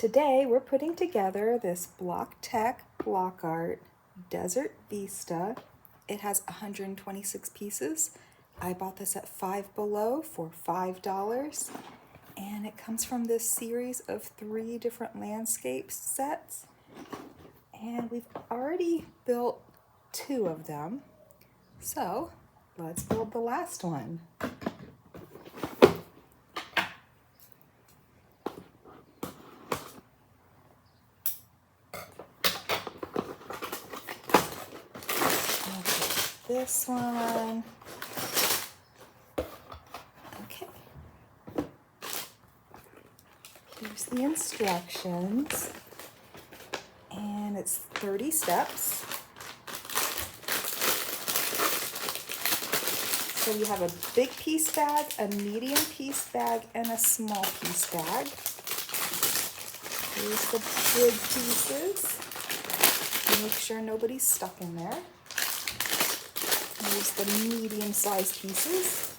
Today we're putting together this Block Tech block art Desert Vista. It has 126 pieces. I bought this at Five Below for $5, and it comes from this series of 3 different landscape sets, and we've already built 2 of them, so let's build the last one. This one. Okay. Here's the instructions. And it's 30 steps. So you have a big piece bag, a medium piece bag, and a small piece bag. Here's the big pieces. Make sure nobody's stuck in there. Here's the medium-sized pieces.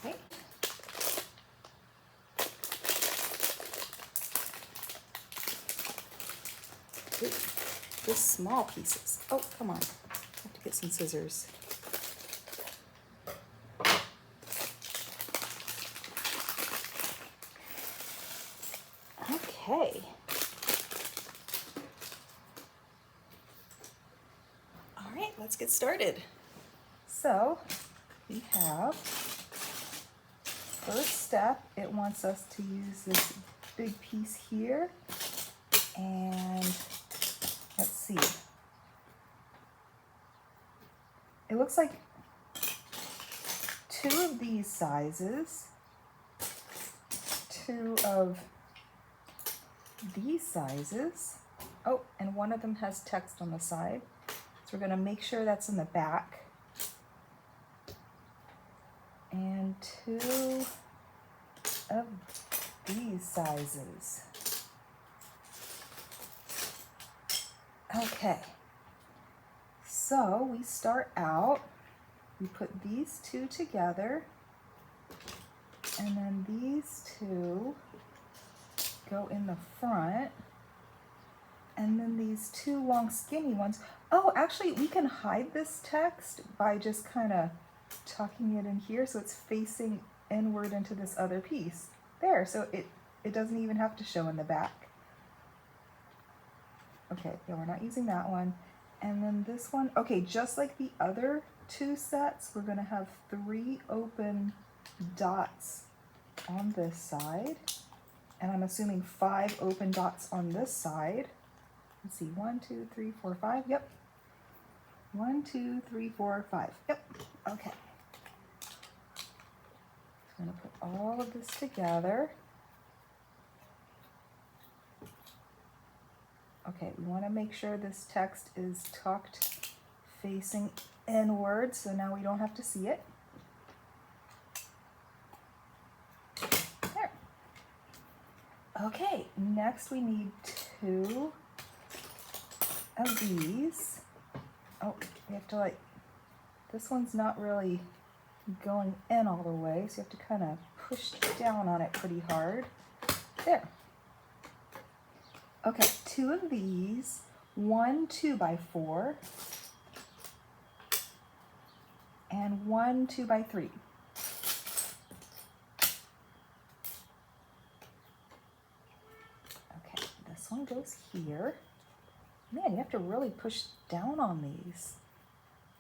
Okay. Ooh, the small pieces. Oh, come on. I have to get some scissors. Okay. Let's get started. So we have first step, it wants us to use this big piece here, and let's see, it looks like 2 of these sizes, 2 of these sizes, oh, and one of them has text on the side. So we're going to make sure that's in the back. And 2 of these sizes. Okay. So we start out, we put these 2 together, and then these 2 go in the front. And then these 2 long skinny ones. Oh, actually we can hide this text by just kind of tucking it in here so it's facing inward into this other piece. There, so it doesn't even have to show in the back. Okay, yeah, we're not using that one. And then this one, okay, just like the other 2 sets, we're gonna have 3 open dots on this side. And I'm assuming 5 open dots on this side. Let's see, 1, 2, 3, 4, 5, yep. 1, 2, 3, 4, 5, yep, okay. I'm gonna put all of this together. Okay, we wanna make sure this text is tucked facing inward, so now we don't have to see it. There. Okay, next we need 2 of these. Oh, you have to like, this one's not really going in all the way, so you have to kind of push down on it pretty hard. There. Okay, 2 of these, 1 2x4, and 1 2x3. Okay, this one goes here. Man, you have to really push down on these.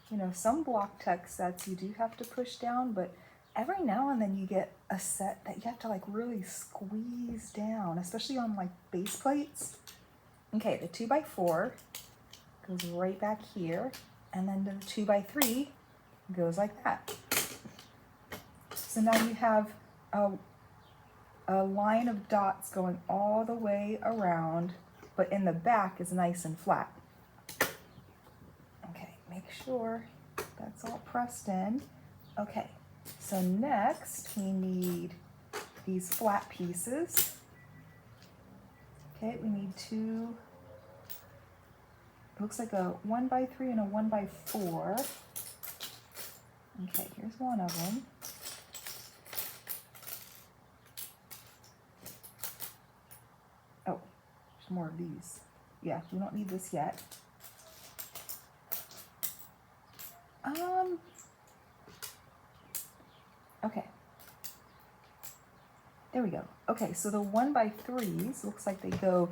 You know, some block tech sets you do have to push down, but every now and then you get a set that you have to like really squeeze down, especially on like base plates. Okay, the 2x4 goes right back here, and then the 2x3 goes like that. So now you have a line of dots going all the way around, but in the back is nice and flat. Okay, make sure that's all pressed in. Okay, so next we need these flat pieces. Okay, we need 2, it looks like a 1x3 and a 1x4. Okay, here's one of them. more of these. Yeah, we don't need this yet. Okay. There we go. Okay, so the 1x3s looks like they go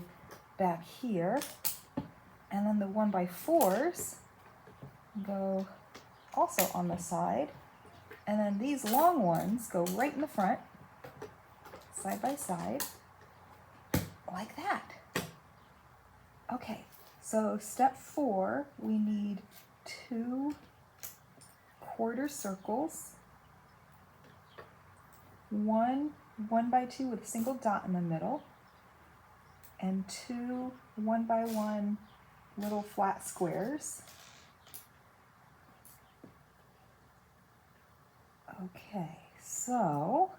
back here. And then the 1x4s go also on the side. And then these long ones go right in the front, side by side, like that. Okay, so step 4, we need 2 quarter circles, one 1x2 with a single dot in the middle, and 2 1x1 little flat squares. Okay, so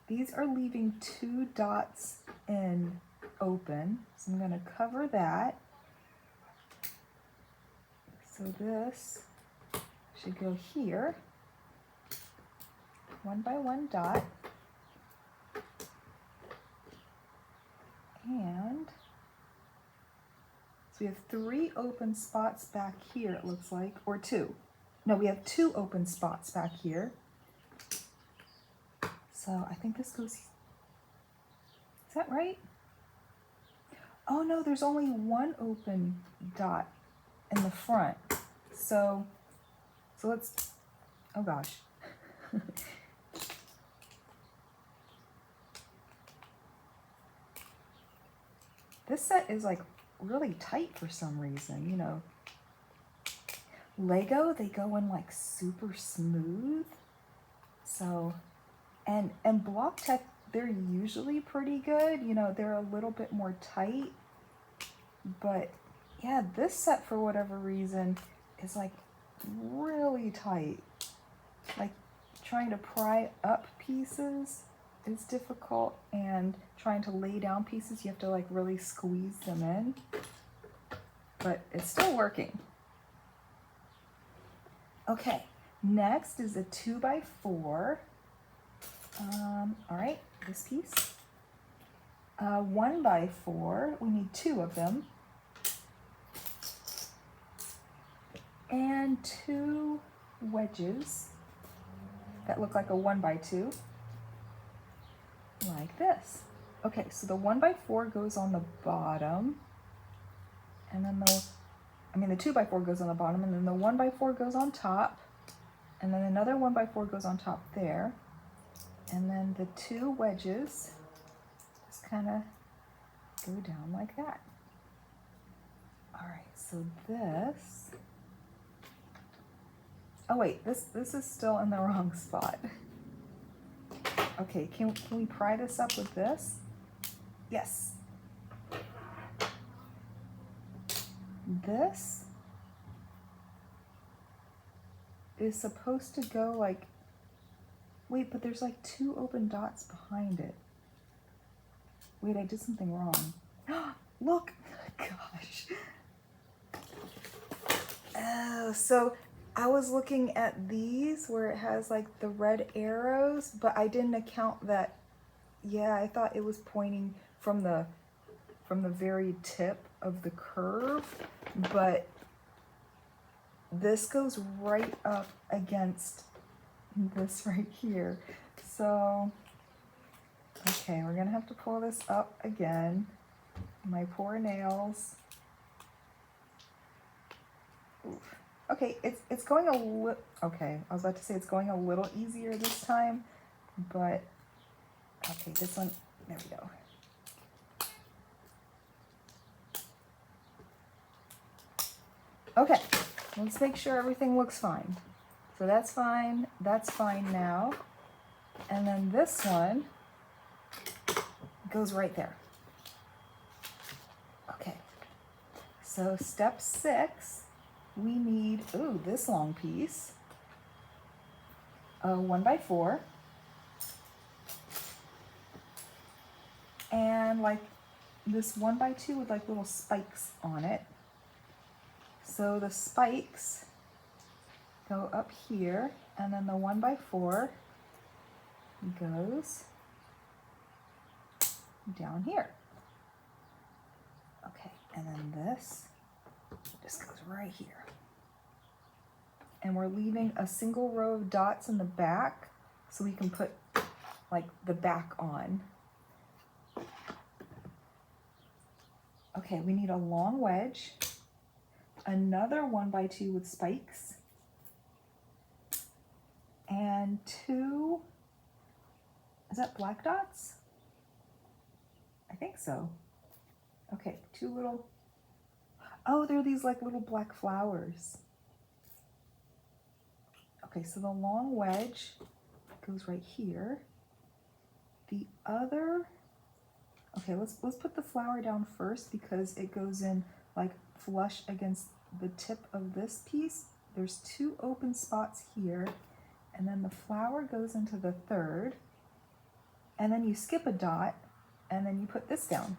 these are leaving 2 dots in open, so I'm going to cover that. So this should go here, 1x1 dot, and so we have 3 open spots back here, it looks like, or 2. No, we have 2 open spots back here. So I think this goes, is that right? Oh no, there's only 1 open dot in the front. So let's, oh gosh. This set is like really tight for some reason, you know. Lego, they go in like super smooth. So, and Block Tech, they're usually pretty good. You know, they're a little bit more tight. But yeah, this set for whatever reason is like really tight. Like trying to pry up pieces is difficult, and trying to lay down pieces, you have to like really squeeze them in. But it's still working. Okay, next is a 2x4. All right, this piece. 1x4, we need 2 of them. And 2 wedges that look like a 1x2, like this. Okay, so the 1x4 goes on the bottom, and then the 2x4 goes on the bottom, and then the 1x4 goes on top, and then another 1x4 goes on top there, and then the 2 wedges just kind of go down like that. All right, so this, oh wait, this is still in the wrong spot. Okay, can we pry this up with this? Yes. This is supposed to go like, wait, but there's like 2 open dots behind it. Wait, I did something wrong. Look, gosh. Oh, so I was looking at these where it has like the red arrows, but I didn't account that, yeah, I thought it was pointing from the very tip of the curve, but this goes right up against this right here. So, okay, we're gonna have to pull this up again. My poor nails. Oof. Okay, it's going a little, okay, I was about to say it's going a little easier this time, but, okay, this one, there we go. Okay, let's make sure everything looks fine. So that's fine now. And then this one goes right there. Okay, so step 6, we need, ooh, this long piece, a 1x4, and like this 1x2 with like little spikes on it. So the spikes go up here, and then the 1x4 goes down here. And then this just goes right here. And we're leaving a single row of dots in the back so we can put like the back on. Okay, we need a long wedge, another 1x2 with spikes, and 2, is that black dots? I think so. Okay, 2 little, oh, they're these like little black flowers. Okay, so the long wedge goes right here. The other, okay, let's put the flower down first because it goes in like flush against the tip of this piece. There's 2 open spots here, and then the flower goes into the third, and then you skip a dot, and then you put this down.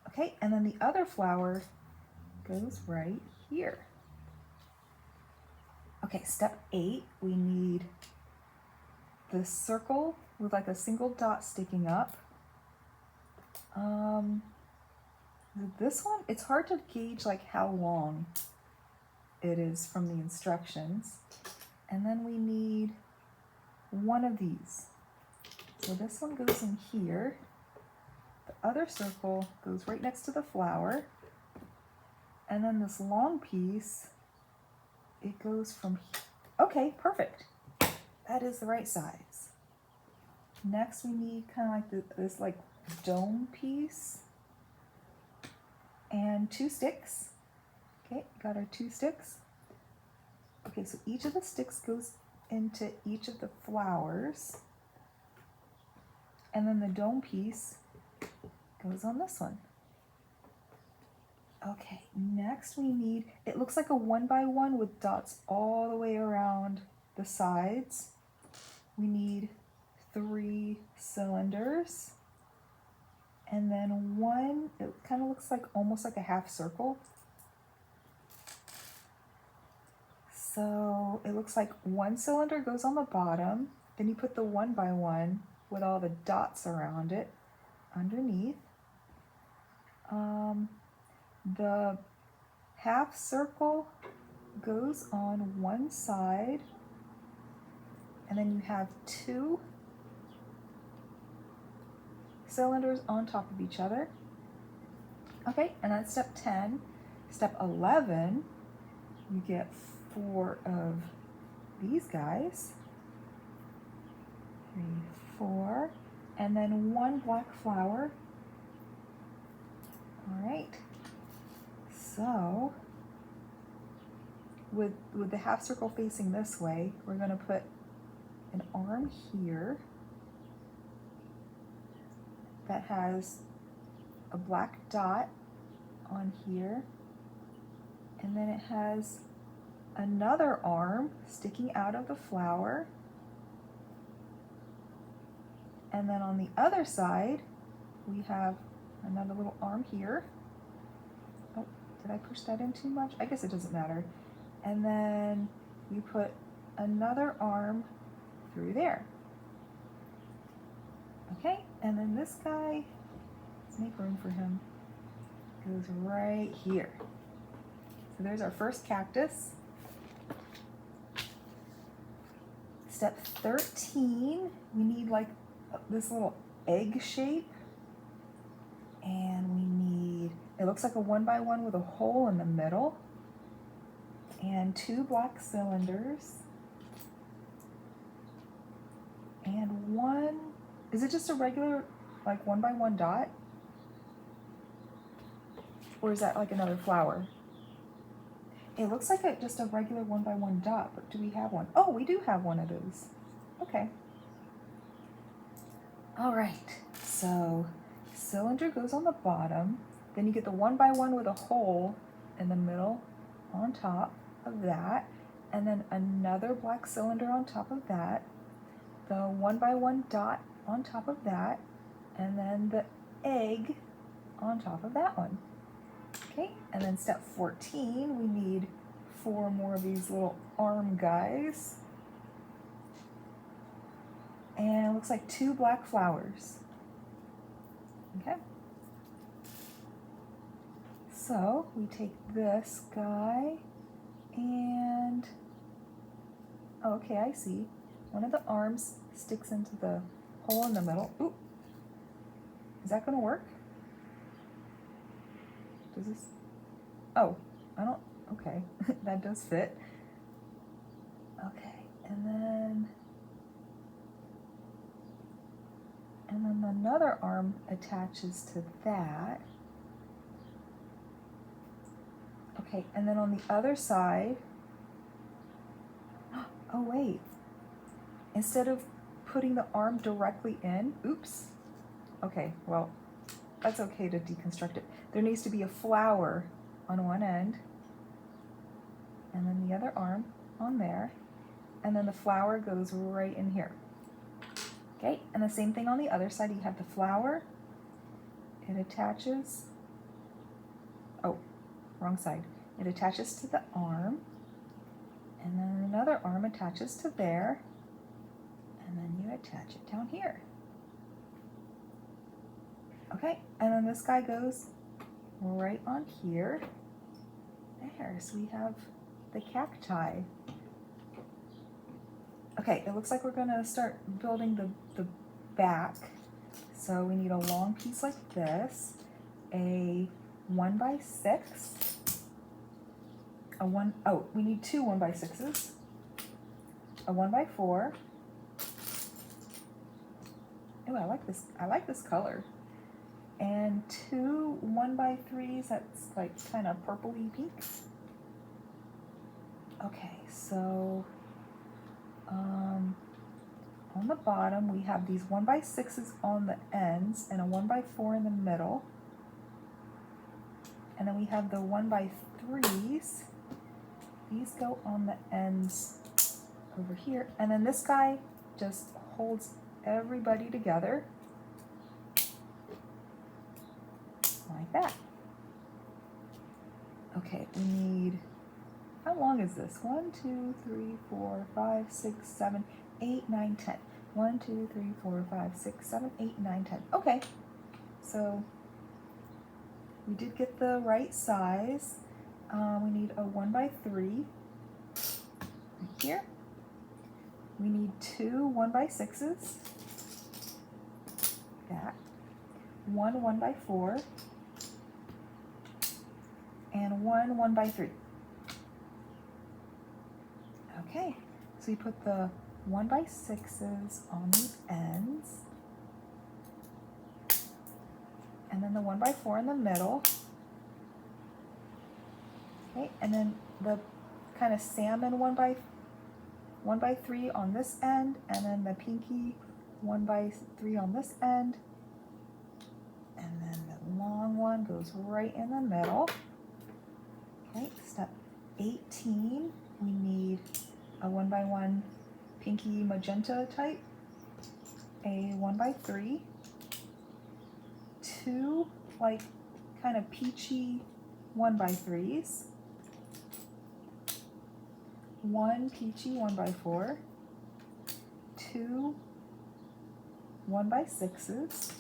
Okay, and then the other flower goes right here. Okay, step 8, we need the circle with like a single dot sticking up. This one, it's hard to gauge like how long it is from the instructions. And then we need one of these. So this one goes in here. The other circle goes right next to the flower. And then this long piece, it goes from here. Okay, perfect. That is the right size. Next we need kind of like this like dome piece and 2 sticks. Okay, got our 2 sticks. Okay, so each of the sticks goes into each of the flowers, and then the dome piece goes on this one. Okay, next we need, it looks like a 1x1 with dots all the way around the sides. We need 3 cylinders, and then 1, it kind of looks like almost like a half circle. So it looks like 1 cylinder goes on the bottom, then you put the 1x1 with all the dots around it underneath. The half circle goes on one side, and then you have 2 cylinders on top of each other. Okay, and that's step 10. Step 11, you get 4 of these guys. 3, 4, and then 1 black flower. All right. So with the half circle facing this way, we're going to put an arm here that has a black dot on here, and then it has another arm sticking out of the flower, and then on the other side we have another little arm here. Oh, did I push that in too much? I guess it doesn't matter. And then you put another arm through there. Okay, and then this guy, let's make room for him, goes right here. So there's our first cactus. Step 13, we need like this little egg shape, and we need, it looks like a 1x1 with a hole in the middle, and 2 black cylinders, and 1, is it just a regular like 1x1 dot? Or is that like another flower? It looks like just a regular 1x1 dot, but do we have one? Oh, we do have one of those. Okay. All right, so cylinder goes on the bottom, then you get the 1x1 with a hole in the middle on top of that, and then another black cylinder on top of that, the 1x1 dot on top of that, and then the egg on top of that one. Okay, and then step 14, we need 4 more of these little arm guys. And it looks like 2 black flowers. Okay, So we take this guy and, oh, okay, I see. One of the arms sticks into the hole in the middle. Ooh, is that gonna work? Does this, oh, I don't, okay, that does fit. Okay, and then another arm attaches to that. Okay, and then on the other side, oh wait, instead of putting the arm directly in, oops, okay, well, that's okay to deconstruct it. There needs to be a flower on one end, and then the other arm on there, and then the flower goes right in here. Okay, and the same thing on the other side. You have the flower, it attaches, oh, wrong side. It attaches to the arm, and then another arm attaches to there, and then you attach it down here. Okay, and then this guy goes right on here. There, so we have the cacti. Okay, it looks like we're gonna start building the back. So we need a long piece like this, a 1x6, we need two 1x6s, a 1x4. Oh, I like this color. And two 1x3s that's like kind of purpley pink. Okay, so on the bottom we have these 1x6s on the ends and a 1x4 in the middle. And then we have the 1x3s. These go on the ends over here. And then this guy just holds everybody together like that. Okay, we need, how long is this? 1, 2, 3, 4, 5, 6, 7, 8, 9, 10. 1, 2, 3, 4, 5, 6, 7, 8, 9, 10. Okay, so we did get the right size. We need a 1x3 right here. We need two 1x6s. That. One 1x4. And one 1x3. Okay, so we put the 1x6s on these ends, and then the 1x4 in the middle. Okay, and then the kind of salmon 1x3 on this end, and then the pinky 1x3 on this end, and then the long one goes right in the middle. Okay, step 18, we need a 1x1 pinky magenta type, a 1x3, two like kind of peachy 1x3s, one peachy 1x4, two 1x6s,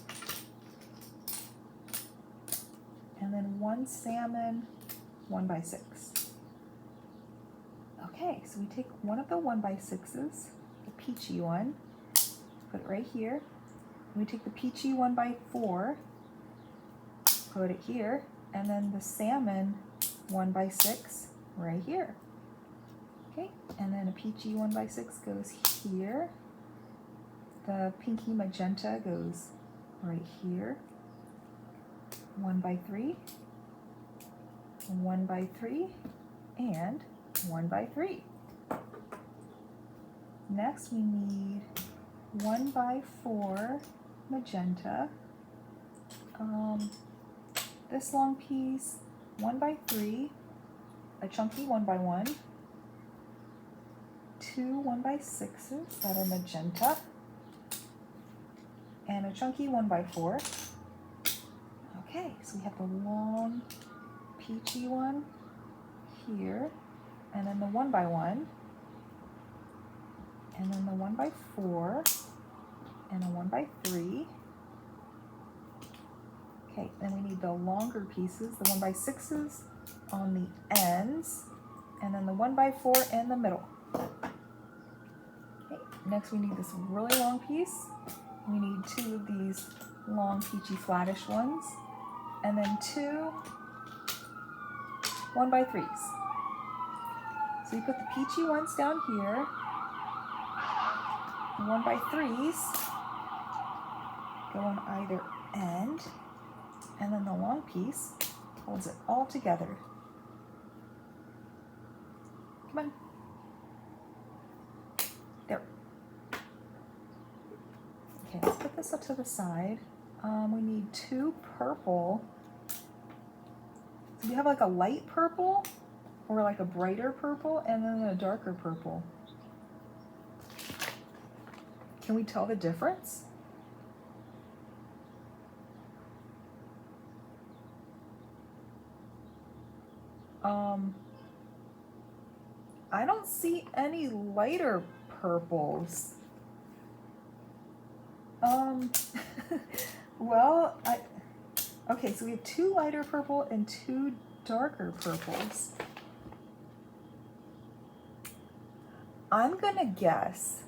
and then one salmon 1x6. Okay, so we take one of the 1x6s, the peachy one, put it right here. We take the peachy 1x4, put it here, and then the salmon 1x6 right here. Okay, and then a peachy 1x6 goes here. The pinky magenta goes right here. 1x3, 1x3, and 1x3. Next we need 1x4 magenta. This long piece, 1x3, a chunky 1x1, two 1x6s that are magenta, and a chunky 1x4. Okay, so we have the long peachy one here, and then the 1x1, and then the 1x4, and a 1x3, Okay, then we need the longer pieces, the 1x6s on the ends, and then the 1x4 in the middle. Okay, next we need this really long piece. We need 2 of these long peachy flattish ones, and then 2 1x3s. So you put the peachy ones down here, the 1x3s go on either end, and then the long piece holds it all together. Come on. There. Okay, let's put this up to the side. We need 2 purple. So we have like a light purple, or like a brighter purple, and then a darker purple. Can we tell the difference? I don't see any lighter purples. Well, okay, so we have 2 lighter purple and 2 darker purples. I'm gonna guess,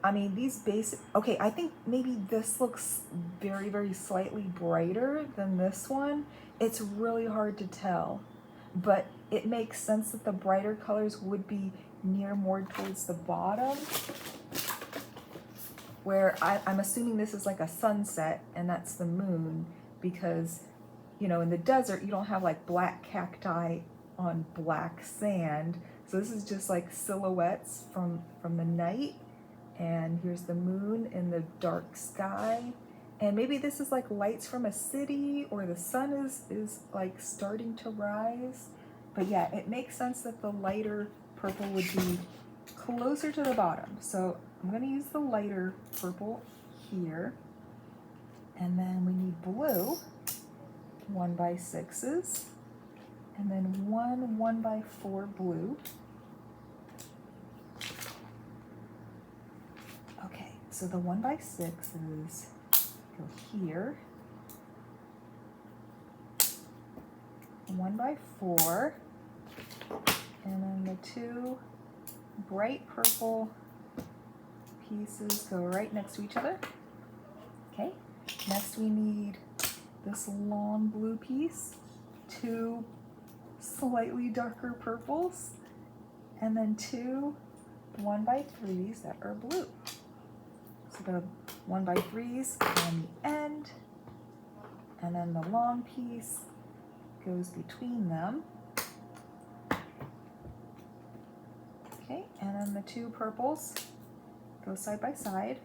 I mean, these basic, okay, I think maybe this looks very, very slightly brighter than this one. It's really hard to tell, but it makes sense that the brighter colors would be near more towards the bottom, where I'm assuming this is like a sunset and that's the moon, because, you know, in the desert, you don't have like black cacti on black sand. So this is just like silhouettes from the night. And here's the moon in the dark sky. And maybe this is like lights from a city, or the sun is like starting to rise. But yeah, it makes sense that the lighter purple would be closer to the bottom. So I'm gonna use the lighter purple here. And then we need blue, 1x6s, and then 1 1x4 blue. Okay, so the 1x6s go here, 1x4, and then the 2 bright purple pieces go right next to each other. Okay, next we need this long blue piece, 2 slightly darker purples, and then 2 1x3s that are blue. So the 1x3s on the end, and then the long piece goes between them. Okay, and then the 2 purples go side by side.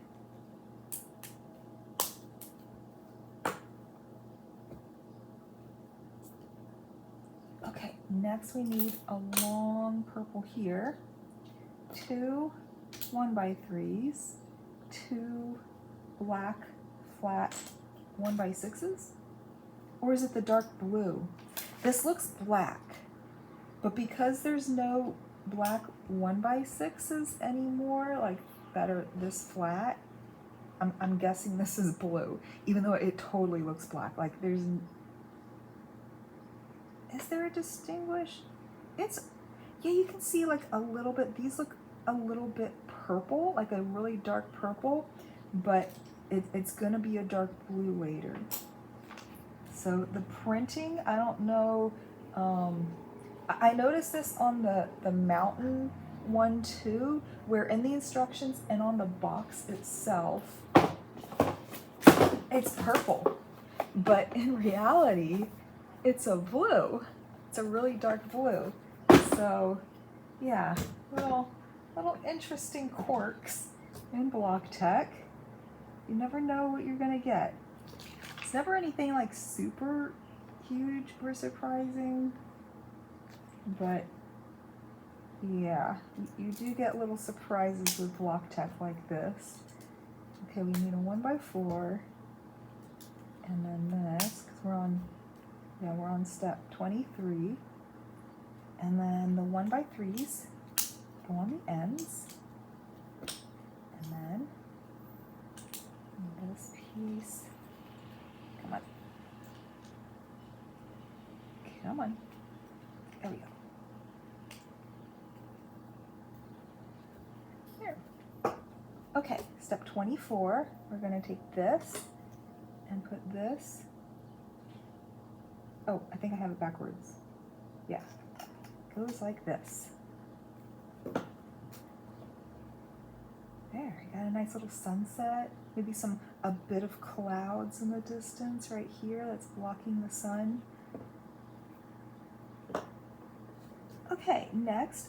Okay, next we need a long purple here, 2 1x3s, 2 black flat 1x6s, or is it the dark blue? This looks black, but because there's no black 1x6s anymore, like that are this flat, I'm guessing this is blue, even though it totally looks black. Like is there a distinguish? Yeah, you can see like a little bit, these look a little bit purple, like a really dark purple, but it's gonna be a dark blue later. So the printing, I don't know, I noticed this on the mountain one too, where in the instructions and on the box itself, it's purple, but in reality, it's a blue. It's a really dark blue. So yeah, little interesting quirks in block tech. You never know what you're gonna get. It's never anything like super huge or surprising, but yeah, you do get little surprises with block tech like this. Okay, we need a 1x4, and then this, because we're on step 23, and then the 1x3s go on the ends, and then this piece, come on, Come on. There we go. Here. Okay, step 24. We're going to take this and put this. Oh, I think I have it backwards. Yeah, goes like this. There, you got a nice little sunset. Maybe a bit of clouds in the distance right here that's blocking the sun. Okay, next,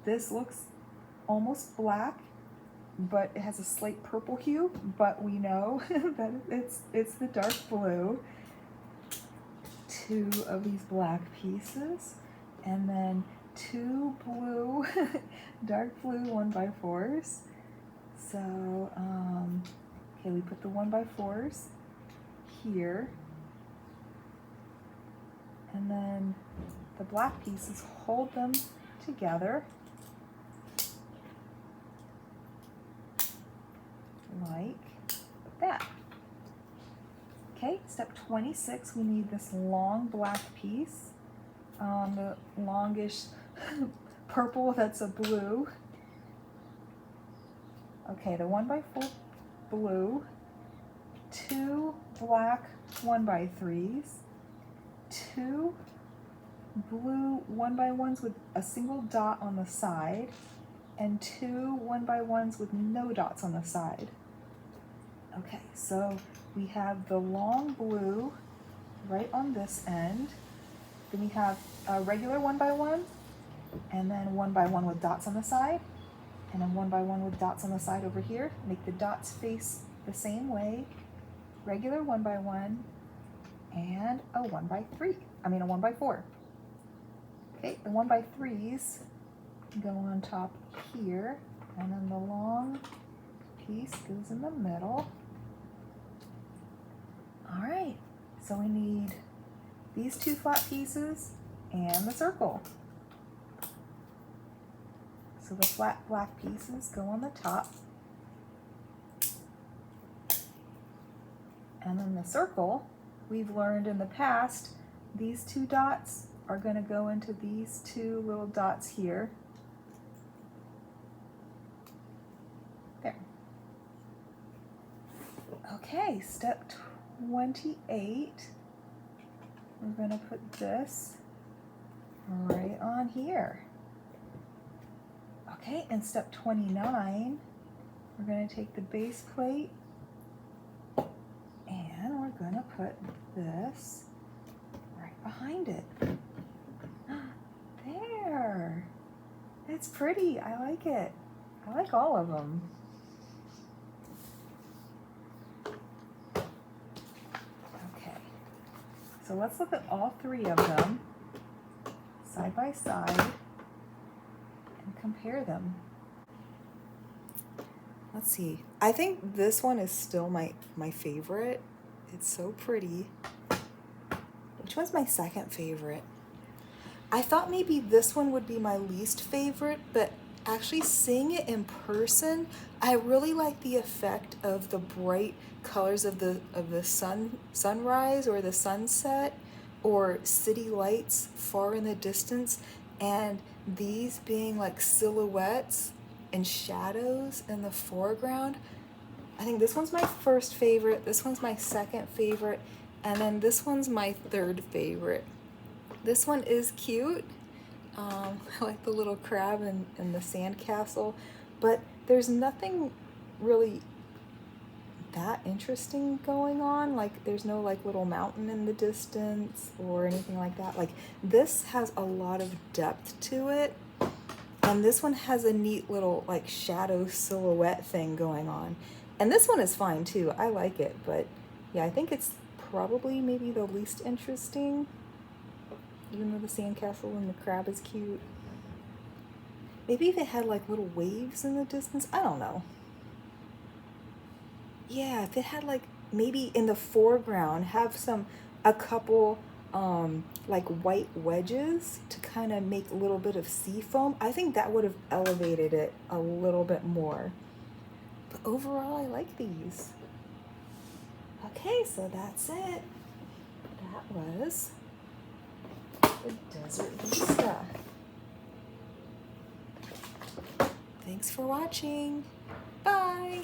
this looks almost black, but it has a slight purple hue, but we know that it's the dark blue. 2 of these black pieces, and then 2 blue, dark blue 1x4s. So, okay, we put the 1x4s here, and then the black pieces, hold them together like that. Okay, step 26, we need this long black piece, the longish purple that's a blue. Okay, the 1x4 blue, 2 black 1x3s, 2 blue 1x1s with a single dot on the side, and 2 1x1s with no dots on the side. Okay, so we have the long blue right on this end. Then we have a regular 1x1, and then 1x1 with dots on the side, and then 1x1 with dots on the side over here. Make the dots face the same way. Regular 1x1 and a 1x3. I mean a 1x4. Okay, the 1x3s go on top here, and then the long piece goes in the middle. All right, so we need these 2 flat pieces and the circle. So the flat black pieces go on the top, and then the circle, we've learned in the past, these 2 dots are going to go into these 2 little dots here. There. Okay, step 28, we're going to put this right on here. Okay, and step 29, we're going to take the base plate and we're going to put this right behind it. There. It's pretty. I like it. I like all of them. Okay, so let's look at all 3 of them side by side and compare them. Let's see. I think this one is still my favorite. It's so pretty. Which one's my second favorite? I thought maybe this one would be my least favorite, but actually seeing it in person, I really like the effect of the bright colors of the sunrise or the sunset or city lights far in the distance, and these being like silhouettes and shadows in the foreground. I think this one's my first favorite, this one's my second favorite, and then this one's my third favorite. This one is cute. I like the little crab and the sandcastle, but there's nothing really that interesting going on. Like there's no like little mountain in the distance or anything like that. Like this has a lot of depth to it, and this one has a neat little like shadow silhouette thing going on. And this one is fine too. I like it, but yeah, I think it's probably maybe the least interesting. Even though the sandcastle and the crab is cute. Maybe if it had like little waves in the distance, I don't know. Yeah, if it had like maybe in the foreground have a couple like white wedges to kind of make a little bit of sea foam, I think that would have elevated it a little bit more. But overall, I like these. Okay, so that's it. That was the Desert Vista. Thanks for watching. Bye.